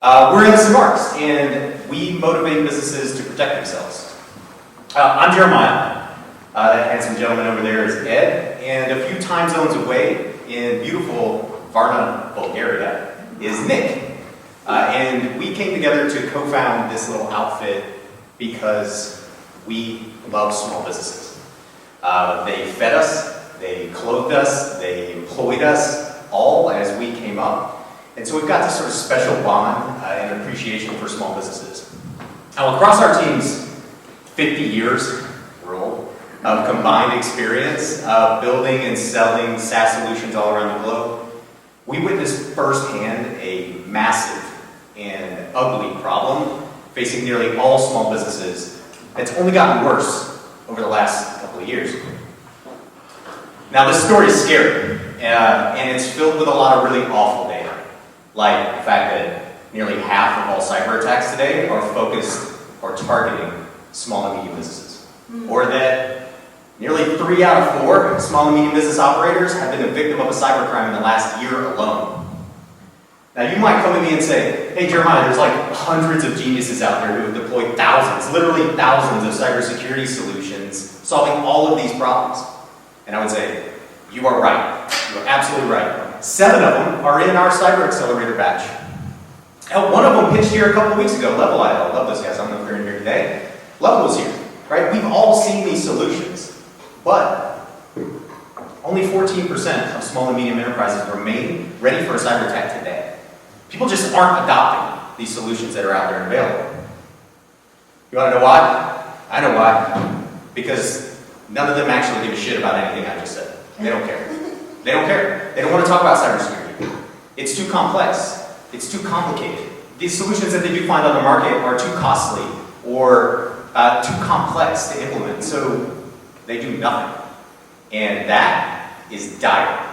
We're Edison Marks, and we motivate businesses to protect themselves. I'm Jeremiah. That handsome gentleman over there is Ed, and a few time zones away in beautiful Varna, Bulgaria, is Nick. And we came together to co-found this little outfit because we love small businesses. They fed us, they clothed us, they employed us, all as we came up. And so we've got this sort of special bond and appreciation for small businesses. Now, across our team's 50 years, we're old, of combined experience of building and selling SaaS solutions all around the globe, we witnessed firsthand a massive and ugly problem facing nearly all small businesses that's only gotten worse over the last couple of years. Now, this story is scary, and it's filled with a lot of really awful data. Like the fact that nearly half of all cyber attacks today are focused or targeting small and medium businesses. Or that nearly 3 out of 4 small and medium business operators have been a victim of a cybercrime in the last year alone. Now you might come to me and say, hey Jeremiah, there's like hundreds of geniuses out there who have deployed thousands, literally thousands of cybersecurity solutions solving all of these problems. And I would say, you are right. You are absolutely right. 7 of them are in our Cyber Accelerator batch. Hell, one of them pitched here a couple of weeks ago. Level, I love those guys. I don't know if they're in here today. Level was here, right? We've all seen these solutions, but only 14% of small and medium enterprises remain ready for a cyber attack today. People just aren't adopting these solutions that are out there and available. You want to know why? I know why. Because none of them actually give a shit about anything I just said. They don't care. They don't care. They don't want to talk about cybersecurity. It's too complex. It's too complicated. These solutions that they do find on the market are too costly or too complex to implement, so they do nothing. And that is dire.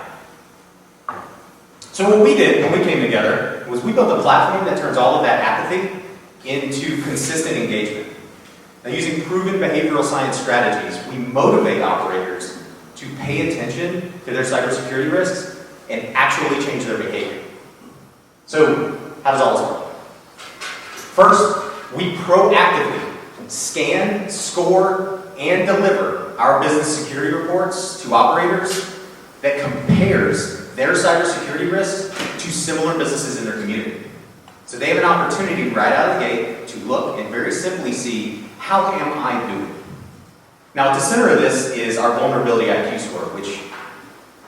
So what we did when we came together was we built a platform that turns all of that apathy into consistent engagement. Now, using proven behavioral science strategies, we motivate operators to pay attention to their cybersecurity risks and actually change their behavior. So, how does all this work? First, we proactively scan, score, and deliver our business security reports to operators that compares their cybersecurity risks to similar businesses in their community. So they have an opportunity right out of the gate to look and very simply see, how am I doing? Now, at the center of this is our vulnerability IQ score, which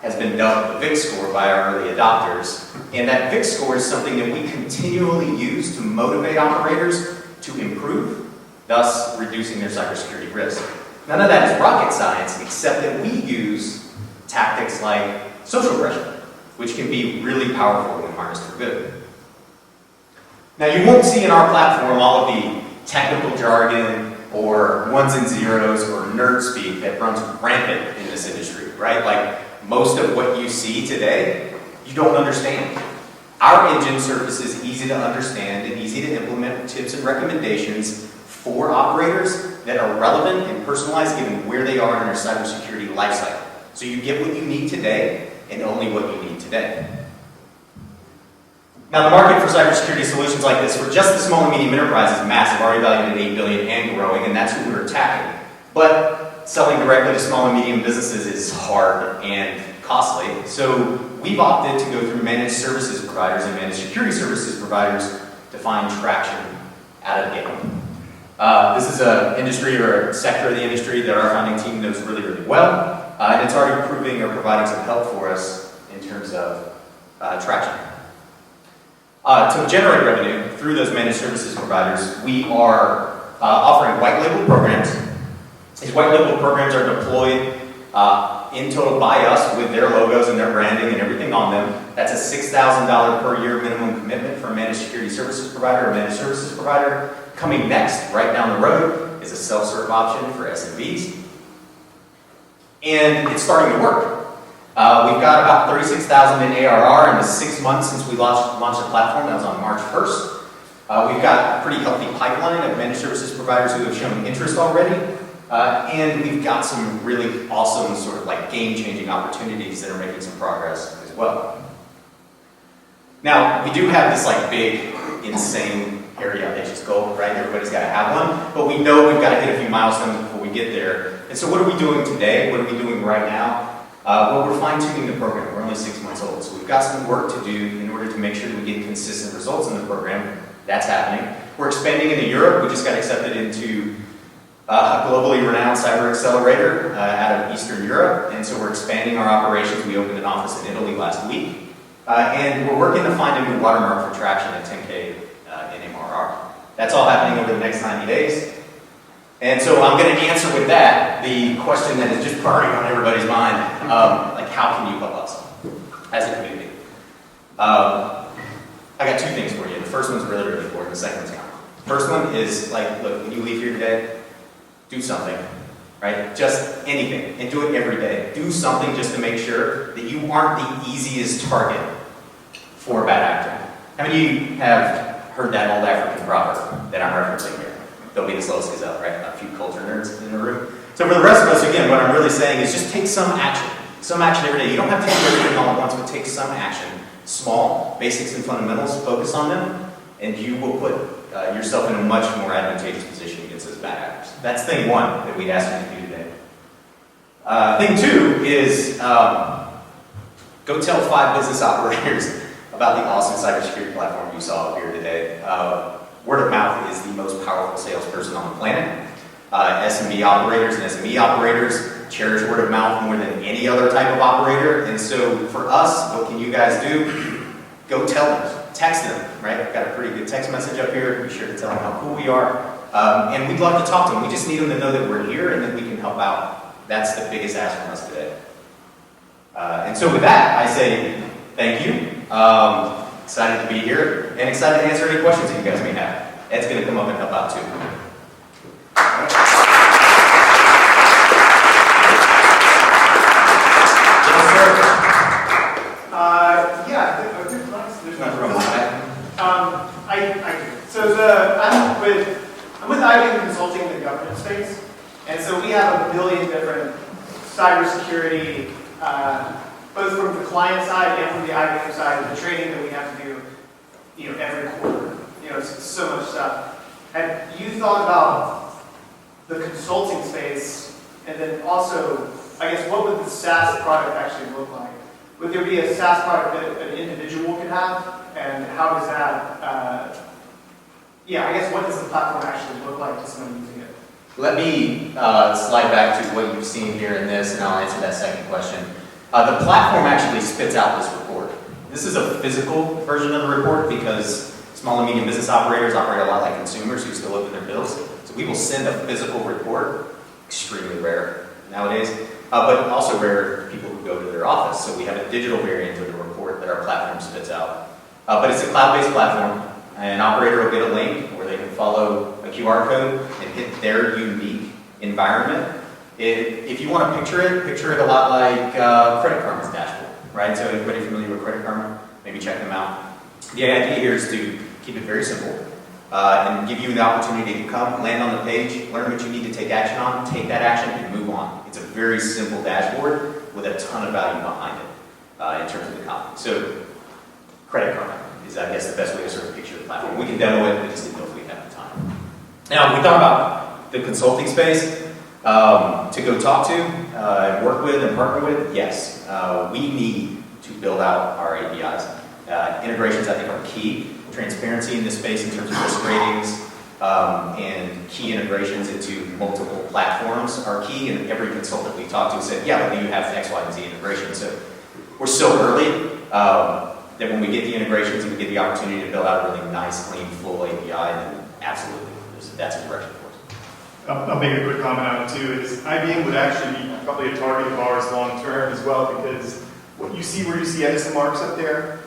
has been dubbed the VIC score by our early adopters. And that VIC score is something that we continually use to motivate operators to improve, thus reducing their cybersecurity risk. None of that is rocket science, except that we use tactics like social pressure, which can be really powerful when harnessed for good. Now, you won't see in our platform all of the technical jargon or ones and zeros or nerd speak that runs rampant in this industry, right? Like most of what you see today, you don't understand. Our engine surfaces easy to understand and easy to implement tips and recommendations for operators that are relevant and personalized given where they are in their cybersecurity lifecycle. So you get what you need today and only what you need today. Now, the market for cybersecurity solutions like this for just the small and medium enterprise is massive, already valued at $8 billion and growing, and that's who we're attacking. But selling directly to small and medium businesses is hard and costly, so we've opted to go through managed services providers and managed security services providers to find traction out of the gate. This is an industry or a sector of the industry that our founding team knows really, really well, and it's already proving or providing some help for us in terms of traction. To generate revenue through those managed services providers, we are offering white label programs. These white label programs are deployed in total by us with their logos and their branding and everything on them. That's a $6,000 per year minimum commitment for a managed security services provider or managed services provider. Coming next, right down the road, is a self-serve option for SMEs. And it's starting to work. We've got about $36,000 in ARR in the 6 months since we launched the platform. That was on March 1st. We've got a pretty healthy pipeline of managed services providers who have shown interest already. And we've got some really awesome sort of like game-changing opportunities that are making some progress as well. Now, we do have this like big, insane area ambitious goal, right? Everybody's got to have one, but we know we've got to hit a few milestones before we get there. And so what are we doing today? What are we doing right now? Well, we're fine-tuning the program. We're only 6 months old, so we've got some work to do in order to make sure that we get consistent results in the program. That's happening. We're expanding into Europe. We just got accepted into a globally renowned cyber accelerator out of Eastern Europe, and so we're expanding our operations. We opened an office in Italy last week, and we're working to find a new watermark for traction at 10K in MRR. That's all happening over the next 90 days. And so I'm going to answer with that the question that is just burning on everybody's mind, like how can you help us as a community? I got two things for you. The first one's really, really important. The second one's kind of. The first one is like, look, when you leave here today, do something, right? Just anything, and do it every day. Do something just to make sure that you aren't the easiest target for a bad actor. How many of you have heard that old African proverb that I'm referencing here? Don't be the slowest gazelle, right? A few culture nerds in the room. So for the rest of us, again, what I'm really saying is just take some action. Some action every day. You don't have to do everything all at once, but take some action. Small, basics and fundamentals, focus on them, and you will put yourself in a much more advantageous position against those bad actors. That's thing one that we'd ask you to do today. Thing two is go tell 5 business operators about the awesome cybersecurity platform you saw here today. Word of mouth is the most powerful salesperson on the planet. SMB operators and SME operators cherish word of mouth more than any other type of operator. And so for us, what can you guys do? Go tell them. Text them, right? I've got a pretty good text message up here. Be sure to tell them how cool we are. And we'd love to talk to them. We just need them to know that we're here and that we can help out. That's the biggest ask from us today. And so with that, I say thank you. Excited to be here and excited to answer any questions that you guys may have. Ed's going to come up and help out too. I'm with IBM Consulting in the government space, and so we have a million different cybersecurity, both from the client side and from the IBM side, the training that we have to do, every quarter. It's so much stuff. Have you thought about the consulting space, and then also, I guess, what would the SaaS product actually look like? Would there be a SaaS product that an individual could have, and how does that? I guess what does the platform actually look like to someone using it? Let me slide back to what you've seen here in this, and I'll answer that second question. The platform actually spits out this report. This is a physical version of the report because small and medium business operators operate a lot like consumers who still open their bills. So we will send a physical report, extremely rare nowadays, but also rare for people who go to their office. So we have a digital variant of the report that our platform spits out. But it's a cloud-based platform. An operator will get a link where they can follow a QR code and hit their unique environment. If you want to picture it a lot like Credit Karma's dashboard, right? So everybody familiar with Credit Karma? Maybe check them out. The idea here is to keep it very simple and give you the opportunity to come, land on the page, learn what you need to take action on, take that action, and move on. It's a very simple dashboard with a ton of value behind it in terms of the content. So Credit Karma is, I guess, the best way to sort of picture the platform. We can demo it, we just didn't know if we have the time. Now, we thought about the consulting space to go talk to, and work with, and partner with. Yes, we need to build out our APIs. Integrations, I think, are key. Transparency in this space in terms of risk ratings and key integrations into multiple platforms are key. And every consultant we talked to said, yeah, but do you have X, Y, and Z integration? So we're so early that when we get the integrations and we get the opportunity to build out a really nice, clean, full API, then absolutely, that's a direction for us. I'll make a quick comment on it too, is IBM would actually be probably a target of ours long term as well, because what you see where you see Edison Marks up there,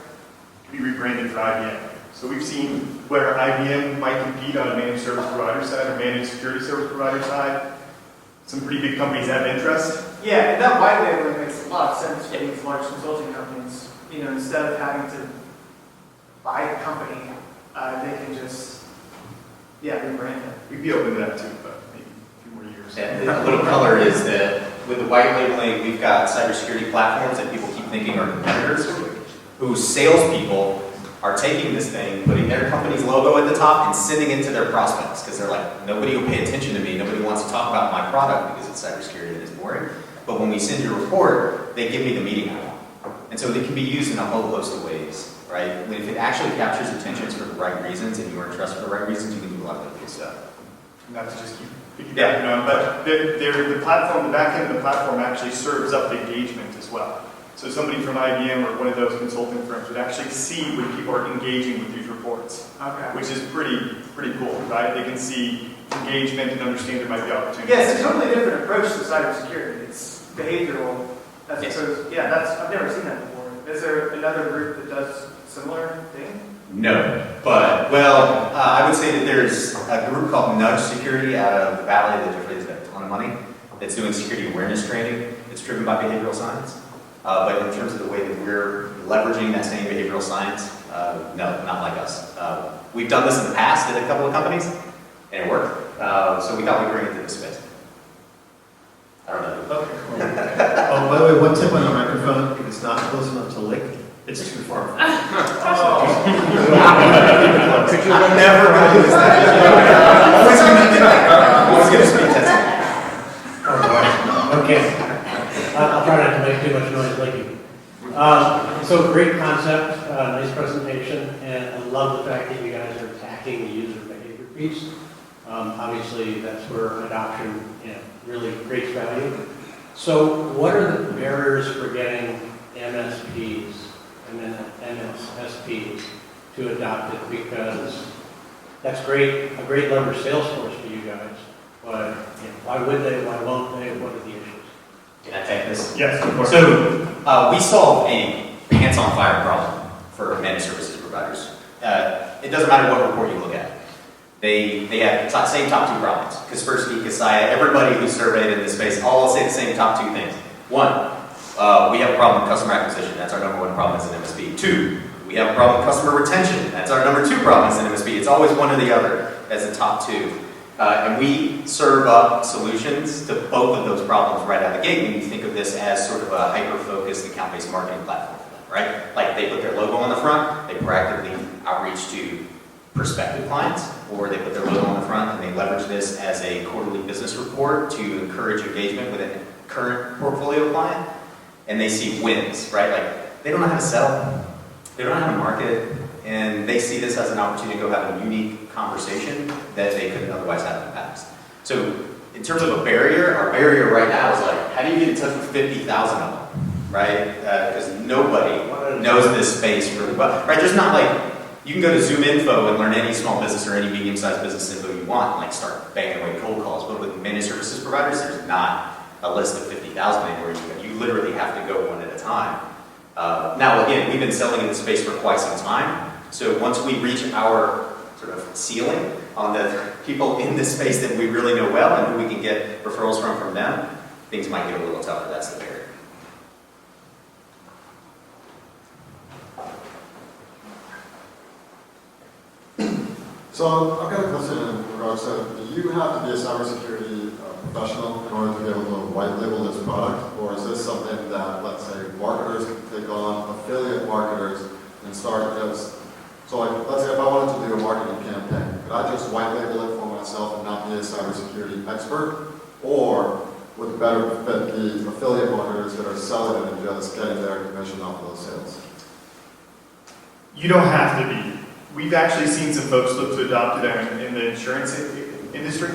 could be rebranded for IBM. So we've seen where IBM might compete on a managed service provider side or managed security service provider side. Some pretty big companies have interest. Yeah, and that white labeling makes a lot of sense for these large consulting companies. Instead of having to buy a company, they can just, rebrand it. We'd be open to that too, but maybe a few more years. And a little color is that with the white labeling, we've got cybersecurity platforms that people keep thinking are competitors, whose salespeople are taking this thing, putting their company's logo at the top and sending it to their prospects because they're like, nobody will pay attention to me, nobody wants to talk about my product because it's cybersecurity and it's boring. But when we send you a report, they give me the meeting I want. And so it can be used in a whole host of ways, right? If it actually captures attention for the right reasons and you are interested for the right reasons, you can do a lot of good stuff. Not to just keep piggybacking on, but the platform, the back end of the platform actually serves up engagement as well. So somebody from IBM or one of those consulting firms would actually see when people are engaging with these reports, which is pretty cool, right? They can see engagement and understand there might be opportunities. Yeah, it's a totally different approach to cybersecurity. It's behavioral as opposed. Yeah, I've never seen that before. Is there another group that does similar thing? No, but, well, I would say that there's a group called Nudge Security out of the Valley that just raised a ton of money that's doing security awareness training. It's driven by behavioral science. But in terms of the way that we're leveraging that same behavioral science, no, not like us. We've done this in the past at a couple of companies, and it worked. So we thought we'd bring it to this space. I don't know. Okay, cool. Oh, by the way, one tip on the microphone, if it's not close enough to lick, it's too far. I'm never going to use that. Always going to speak testing. Oh, boy. Okay. I'll try not to make too much noise licking. So great concept, nice presentation, and I love the fact that you guys are attacking the user behavior piece. Obviously, that's where adoption really creates value. So what are the barriers for getting MSPs and then MSSPs to adopt it? Because that's great, a great leverage sales force for you guys. But why would they? Why won't they? What are the issues? Can I take this? Yes, of course. So we solve a pants on fire problem for managed services providers. It doesn't matter what report you look at. They have the same top two problems. Kaspersky, Kaseya, everybody who's surveyed in this space all say the same top two things. One, we have a problem with customer acquisition. That's our number one problem as an MSP. Two, we have a problem with customer retention. That's our number two problem as an MSP. It's always one or the other as the top two. And we serve up solutions to both of those problems right out of the gate when you think of this as sort of a hyper-focused account-based marketing platform for them, right? Like they put their logo on the front, they proactively outreach to prospective clients, or they put their logo on the front and they leverage this as a quarterly business report to encourage engagement with a current portfolio client, and they see wins, right? Like they don't know how to sell, they don't know how to market, and they see this as an opportunity to go have a unique conversation that they couldn't otherwise have in the past. So in terms of a barrier, our barrier right now is like, how do you get in touch with 50,000 of them, right? Because nobody knows this space really well, right? There's not like, you can go to Zoom Info and learn any small business or any medium-sized business info you want and like start banging away cold calls, but with managed services providers, there's not a list of 50,000 anywhere. You literally have to go one at a time. Now again, we've been selling in this space for quite some time, so once we reach our sort of ceiling on the people in this space that we really know well and who we can get referrals from them, things might get a little tougher. That's the barrier. So I've got a question in regards to, do you have to be a cybersecurity professional in order to be able to white label this product? Or is this something that, let's say, marketers can take on, affiliate marketers, and start as, so like, let's say if I wanted to do a marketing campaign, could I just white label it for myself and not be a cybersecurity expert? Or would it better fit the affiliate marketers that are selling it and just getting their commission off of those sales? You don't have to be. We've actually seen some folks look to adopt it in the insurance industry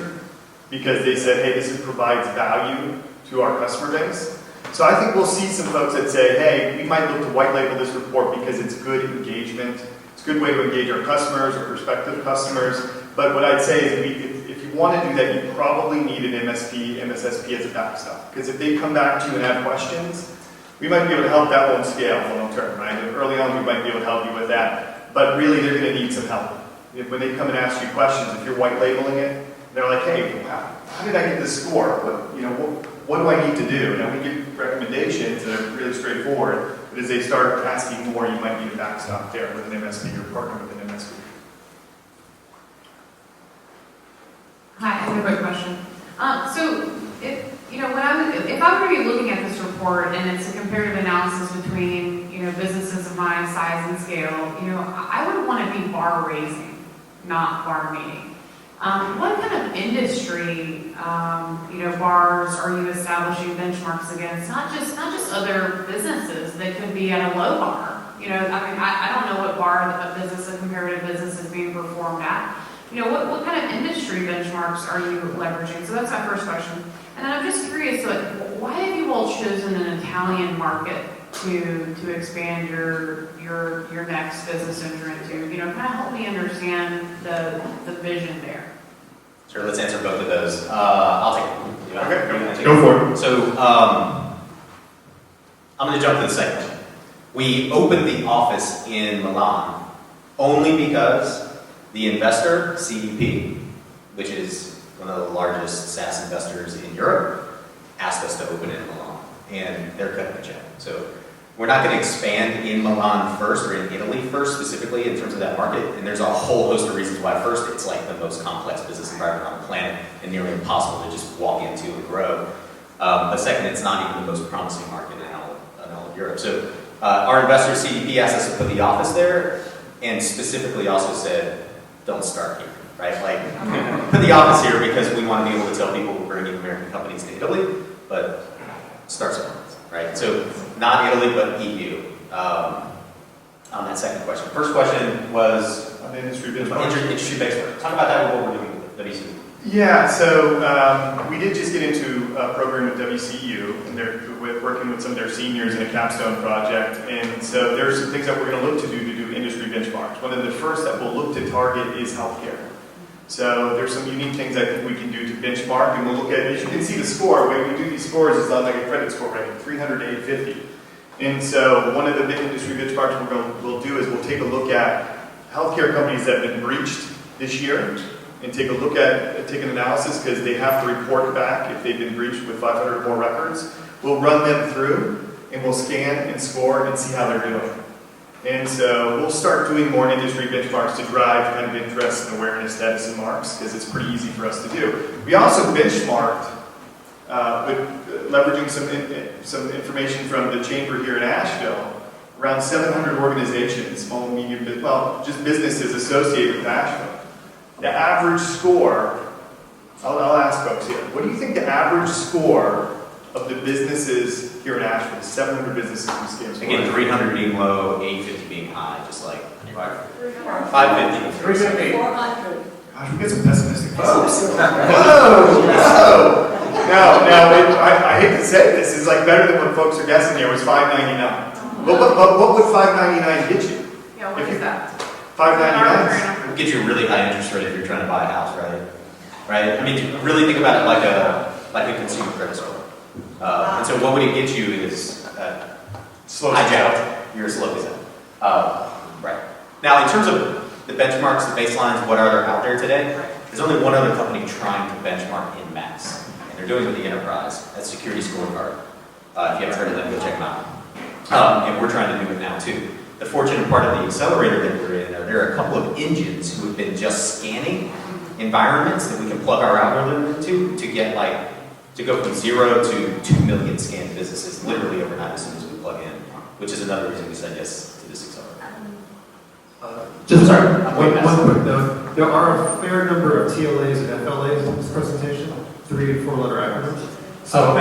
because they said, hey, this provides value to our customer base. So I think we'll see some folks that say, hey, we might look to white label this report because it's good engagement. It's a good way to engage our customers or prospective customers. But what I'd say is if you want to do that, you probably need an MSP, MSSP as a backstop. Because if they come back to you and have questions, we might be able to help that one scale long term, right? And early on, we might be able to help you with that. But really, they're going to need some help. When they come and ask you questions, if you're white labeling it, they're like, hey, how did I get this score? What do I need to do? And we give recommendations that are really straightforward. But as they start asking more, you might need a backstop there with an MSP or partner with an MSP. Hi, I have a quick question. So, if I were to be looking at this report and it's a comparative analysis between, businesses of my size and scale, I to be bar raising, not bar meeting. What kind of industry, bars are you establishing benchmarks against? Not just other businesses that could be at a low bar. I don't know what bar a business, a comparative business is being performed at. What kind of industry benchmarks are you leveraging? So that's my first question. And then I'm just curious, why have you all chosen an Italian market to expand your next business venture into? Kind of help me understand the vision there. Sure, let's answer both of those. I'll take it. Okay, go for it. So, I'm going to jump to the second one. We opened the office in Milan only because the investor, CEP, which is one of the largest SaaS investors in Europe, asked us to open it in Milan, and they're cutting the check. So we're not going to expand in Milan first, or in Italy first specifically in terms of that market, and there's a whole host of reasons why. First, it's like the most complex business environment on the planet and nearly impossible to just walk into and grow. But second, it's not even the most promising market in all of Europe. So our investor, CEP, asked us to put the office there, and specifically also said, don't start here, right? Like, put the office here because we want to be able to tell people we're bringing American companies to Italy, but start somewhere else, right? So, not Italy, but EU. On that second question. First question was On the industry benchmark. industry benchmark. Talk about that and what we're doing with WCU. Yeah, so we did just get into a program with WCU, and they're working with some of their seniors in a capstone project. And so there's some things that we're going to look to do industry benchmarks. One of the first that we'll look to target is healthcare. So there's some unique things I think we can do to benchmark, and we'll look at, as you can see the score, when we do these scores, it's not like a credit score rating, 300 to 850. And so one of the big industry benchmarks we'll do is we'll take a look at healthcare companies that have been breached this year, and take an analysis because they have to report back if they've been breached with 500 or more records. We'll run them through, and we'll scan and score and see how they're doing. And so we'll start doing more industry benchmarks to drive kind of interest and awareness to Edison Marks, because it's pretty easy for us to do. We also benchmarked with leveraging some information from the chamber here in Asheville, around 700 organizations, small and medium, just businesses associated with Asheville. The average score, I'll ask folks here, what do you think the average score of the businesses here in Asheville, 700 businesses we scanned? Again, 300 being low, 850 being high, just like 550. 350. 400. Gosh, we get some pessimistic folks. Whoa! No, I hate to say this, it's like better than what folks are guessing here, was $5.99. But what would $5.99 get you? Yeah, what is that? $5.99? It would get you a really high interest rate if you're trying to buy a house, right? I mean, really think about it like a consumer credit score. And so what would it get you is Slow hijacked. You're slow as hell. Right. Now, in terms of the benchmarks, the baselines, what are there out there today? There's only one other company trying to benchmark in mass, and they're doing it with the enterprise. That's Security Scorecard. If you haven't heard of them, go check them out. And we're trying to do it now too. The fortunate part of the accelerator that we're in, there are a couple of engines who have been just scanning environments that we can plug our algorithm into to get to go from 0 to 2 million scanned businesses literally overnight as soon as we plug in, which is another reason we said yes to this accelerator. One quick note. There are a fair number of TLAs and FLAs in this presentation, 3 and 4 letter acronyms. So,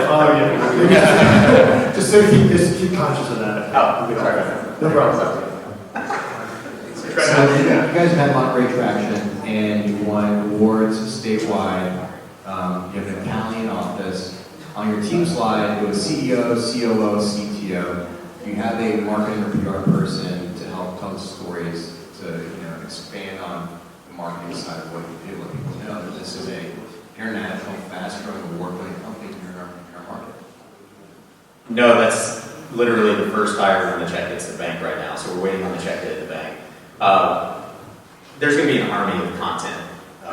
just so you keep conscious of that. No problem. So you guys have had a lot of great traction, and you won awards statewide. You have an Italian office. On your team slide, it was CEO, COO, CTO. You have a marketing or PR person to help tell the stories, to expand on the marketing side of what you do, let people know that this is a international, fast-growing, award-winning company here in our market. No, that's literally the first hire when the check hits the bank right now, so we're waiting on the check to hit the bank. There's going to be an army of content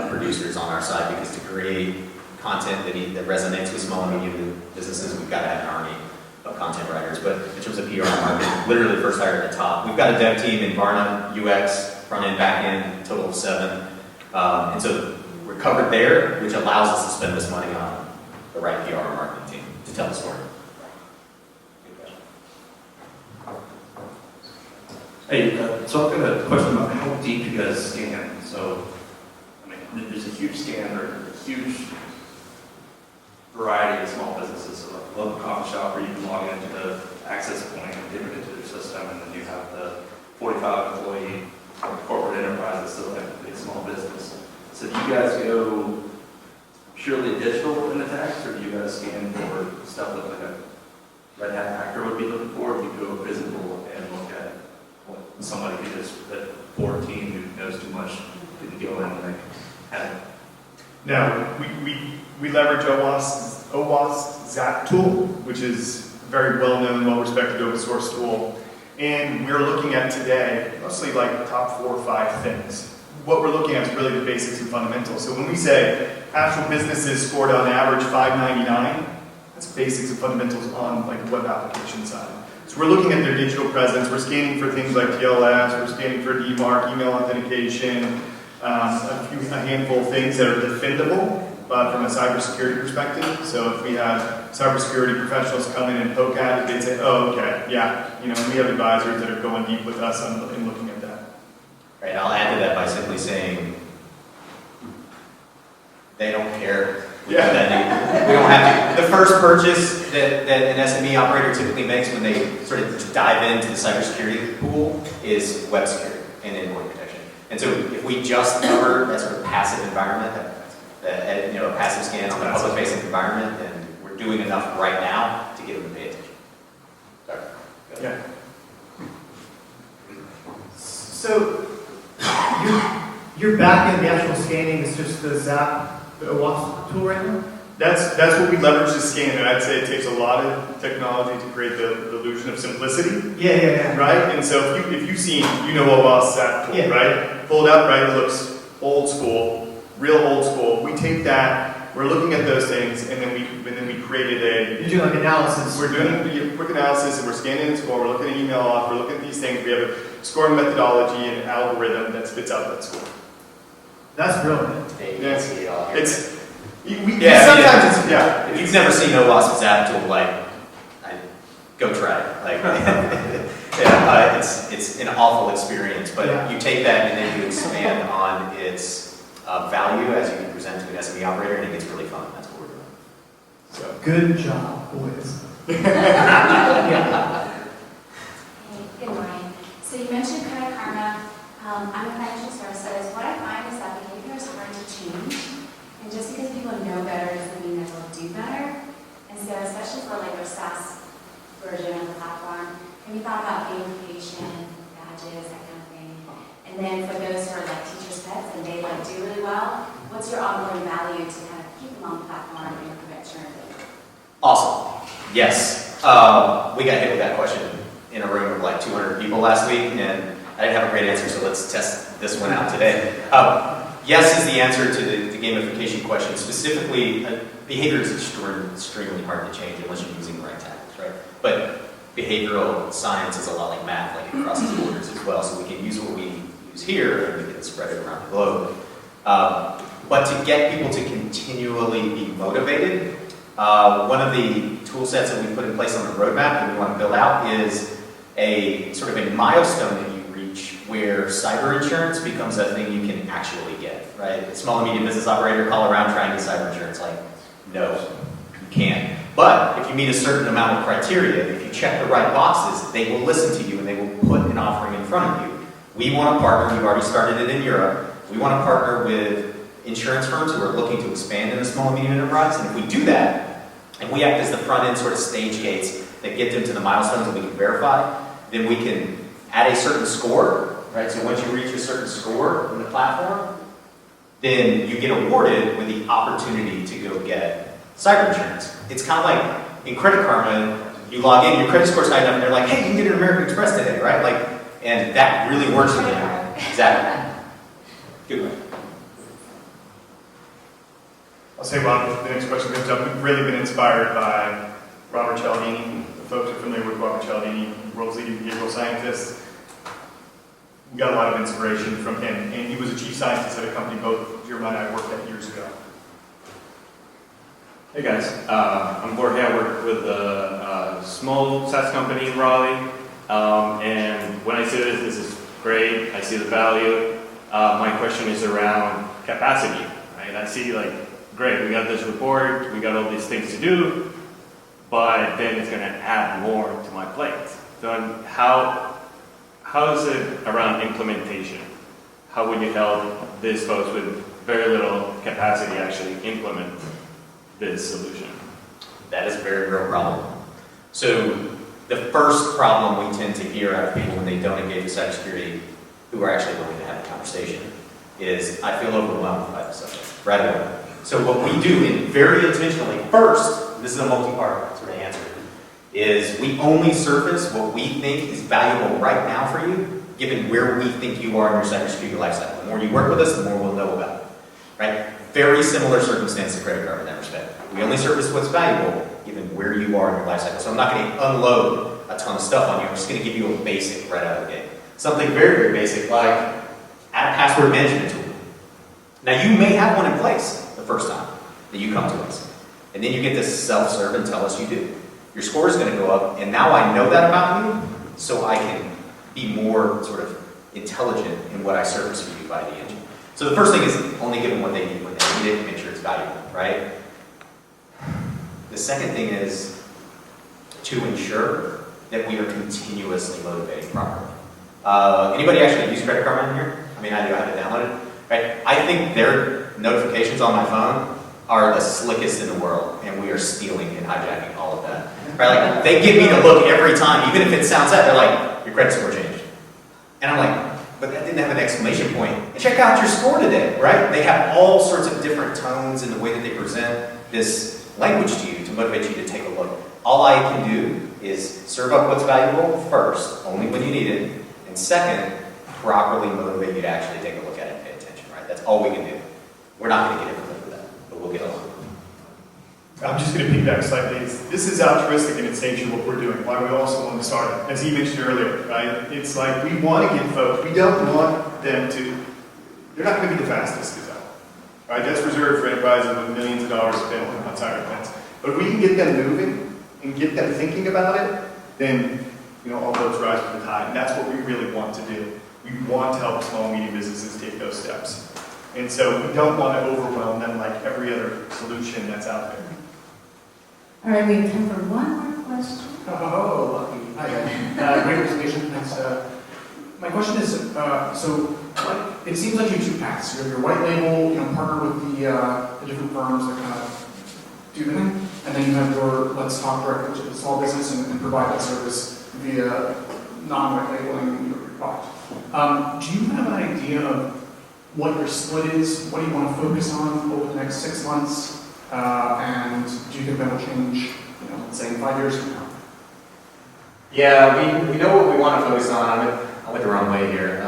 producers on our side, because to create content that resonates with small and medium businesses, we've got to have an army of content writers. But in terms of PR and marketing, literally the first hire at the top. We've got a dev team in Varna, UX, front end, back end, total of 7. And so we're covered there, which allows us to spend this money on the right PR and marketing team to tell the story. Hey, so I've got a question about how deep you guys scan. So, I mean, there's a huge scan, or a huge variety of small businesses. So like a local coffee shop where you can log into the access point and get it into their system, and then you have the 45 employee corporate enterprise that's still like a big small business. So do you guys go purely digital in attacks, or do you guys scan for stuff that like a Red Hat hacker would be looking for? Or do you go visible and look at what somebody who just, that poor team who knows too much didn't go in and like have it? Now, we leverage OWASP Zap tool, which is a very well-known, well-respected open source tool. And we're looking at today, mostly like the top 4 or 5 things. What we're looking at is really the basics and fundamentals. So when we say actual businesses scored on average 599, that's basics and fundamentals on like the web application side. So we're looking at their digital presence. We're scanning for things like TLS. We're scanning for DMARC, email authentication, a handful of things that are defendable from a cybersecurity perspective. So if we have cybersecurity professionals come in and poke at it, they'd say, oh, okay, yeah. You know, and we have advisors that are going deep with us in looking at that. Right, I'll add to that by simply saying they don't care. We don't have to. The first purchase that an SME operator typically makes when they sort of just dive into the cybersecurity pool is web security and endpoint protection. And so if we just cover that sort of passive environment, a passive scan on the public-facing environment, then we're doing enough right now to get them to pay attention. Sorry. Yeah. So, your back end, the actual scanning is just the Zap, the OWASP tool right now? That's what we leverage to scan, and I'd say it takes a lot of technology to create the illusion of simplicity. Yeah. Right? And so if you've seen, OWASP Zap tool, right? Pull it up, right? It looks old school, real old school. We take that, we're looking at those things, and then we created You're doing like analysis. We're doing a quick analysis, and we're scanning the score, we're looking at email off, we're looking at these things. We have a scoring methodology and an algorithm that spits out that score. That's brilliant. If you've never seen OWASP Zap tool, go try it. It's an awful experience, but you take that and then you expand on its value as you can present to an SME operator, and it gets really fun. That's what we're doing. So good job, boys. Hey, good morning. So you mentioned Credit Karma. I'm in financial services. What I find is that behavior is hard to change. And just because people know better doesn't mean that they'll do better. And so especially for like our SaaS version of the platform, have you thought about gamification, badges, that kind of thing? And then for those who are like teachers' pets and they do really well, what's your ongoing value to kind of keep them on the platform and prevent churn? Awesome. Yes. We got hit with that question in a room of like 200 people last week, and I didn't have a great answer, so let's test this one out today. Yes is the answer to the gamification question. Specifically, behavior is extremely hard to change unless you're using the right tactics, right? But behavioral science is a lot like math, like it crosses borders as well, so we can use what we use here and we can spread it around the globe. But to get people to continually be motivated, one of the tool sets that we put in place on the roadmap that we want to build out is a sort of a milestone that you reach where cyber insurance becomes a thing you can actually get, right? A small and medium business operator call around trying to get cyber insurance, no, you can't. But if you meet a certain amount of criteria, if you check the right boxes, they will listen to you and they will put an offering in front of you. We want to partner, we've already started it in Europe, we want to partner with insurance firms who are looking to expand in the small and medium enterprise, and if we do that, and we act as the front end sort of stage gates that get them to the milestones that we can verify, then we can add a certain score, right? So once you reach a certain score in the platform, then you get awarded with the opportunity to go get cyber insurance. It's kind of like in Credit Karma, you log in, your credit score's high enough, and they're like, hey, you can get an American Express today, right? And that really works for them. Exactly. Good one. I'll say, Rob, the next question comes up. We've really been inspired by Robert Cialdini. The folks are familiar with Robert Cialdini, the world's leading behavioral scientist. We got a lot of inspiration from him, and he was a chief scientist at a company both Jeremiah and I worked at years ago. Hey guys, I'm Jorge. I work with a small SaaS company in Raleigh, and when I see this is great, I see the value. My question is around capacity, right? I see like, great, we got this report, we got all these things to do, but then it's gonna add more to my plate. So how is it around implementation? How would you help these folks with very little capacity actually implement this solution? That is a very real problem. So the first problem we tend to hear out of people when they don't engage with cybersecurity, who are actually willing to have a conversation, is I feel overwhelmed by the subject right away. So what we do, and very intentionally, first, this is a multi-part sort of answer, is we only surface what we think is valuable right now for you, given where we think you are in your cybersecurity lifecycle. The more you work with us, the more we'll know about it. Right? Very similar circumstance to credit card in that respect. We only surface what's valuable, given where you are in your lifecycle. So I'm not going to unload a ton of stuff on you. I'm just going to give you a basic right out of the gate. Something very, very basic, like add a password management tool. Now, you may have one in place the first time that you come to us. And then you get this self-serve and tell us you do. Your score is going to go up, and now I know that about you, so I can be more sort of intelligent in what I surface for you by the engine. So the first thing is only give them what they need when they need it, make sure it's valuable, right? The second thing is to ensure that we are continuously motivating properly. Anybody actually use credit card in here? I mean, I do. I have it downloaded. Right? I think their notifications on my phone are the slickest in the world, and we are stealing and hijacking all of that. Right? Like, they get me to look every time, even if it sounds bad. They're like, your credit score changed. And I'm like, but that didn't have an exclamation point. And check out your score today, right? They have all sorts of different tones in the way that they present this language to you to motivate you to take a look. All I can do is serve up what's valuable first, only when you need it, and second, properly motivate you to actually take a look at it and pay attention, right? That's all we can do. We're not going to get everything with that, but we'll get a lot. I'm just going to piggyback slightly. This is altruistic in its nature, what we're doing, why we also want to start it. As he mentioned earlier, right? It's like we want to get folks, we don't want them to, they're not going to be the fastest gazelle. Right? That's reserved for enterprises with millions of dollars spent on cyber defense. But if we can get them moving and get them thinking about it, then all boats rise with the tide. And that's what we really want to do. We want to help small and medium businesses take those steps. And so we don't want to overwhelm them like every other solution that's out there. All right, we have time for one more question. Oh, lucky. Hi, great presentation. Thanks. My question is, it seems like you have two paths. You have your white label, partner with the different firms that kind of do the thing, and then you have your let's talk directly to the small business and provide that service via non-white labeling your product. Do you have an idea of what your split is? What do you want to focus on over the next 6 months? And do you think that will change, let's say in 5 years from now? Yeah, we know what we want to focus on. I went the wrong way here.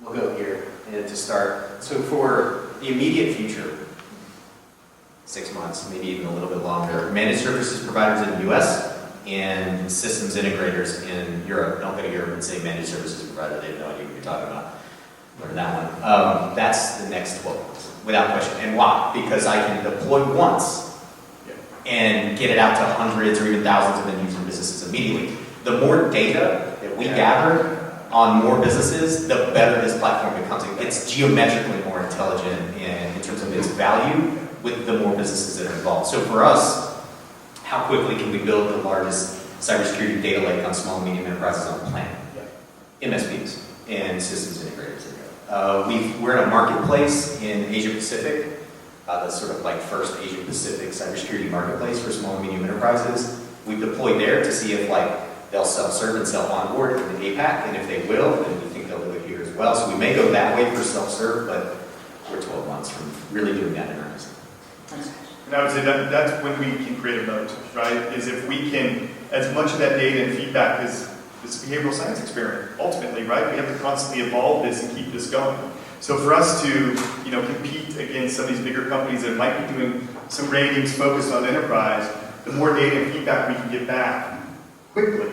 We'll go here to start. So for the immediate future, 6 months, maybe even a little bit longer, managed services providers in the US and systems integrators in Europe. Don't go to Europe and say managed services provider. They have no idea what you're talking about. Learn that one. That's the next 12 months, without question. And why? Because I can deploy once and get it out to hundreds or even thousands of end user businesses immediately. The more data that we gather on more businesses, the better this platform becomes. It's geometrically more intelligent in terms of its value with the more businesses that are involved. So for us, how quickly can we build the largest cybersecurity data lake on small and medium enterprises on the planet? MSPs and systems integrators. We're in a marketplace in Asia Pacific, that's sort of like first Asia Pacific cybersecurity marketplace for small and medium enterprises. We've deployed there to see if they'll self-serve and self-onboard in the APAC, and if they will, then we think they'll do it here as well. So we may go that way for self-serve, but we're 12 months from really doing that in earnest. And I would say that's when we can create a moat, right? Is if we can, as much of that data and feedback is this behavioral science experiment, ultimately, right? We have to constantly evolve this and keep this going. So for us to, compete against some of these bigger companies that might be doing some ratings focused on enterprise, the more data and feedback we can get back quickly,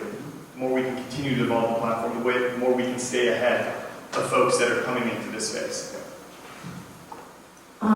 the more we can continue to evolve the platform, the more we can stay ahead of folks that are coming into this space.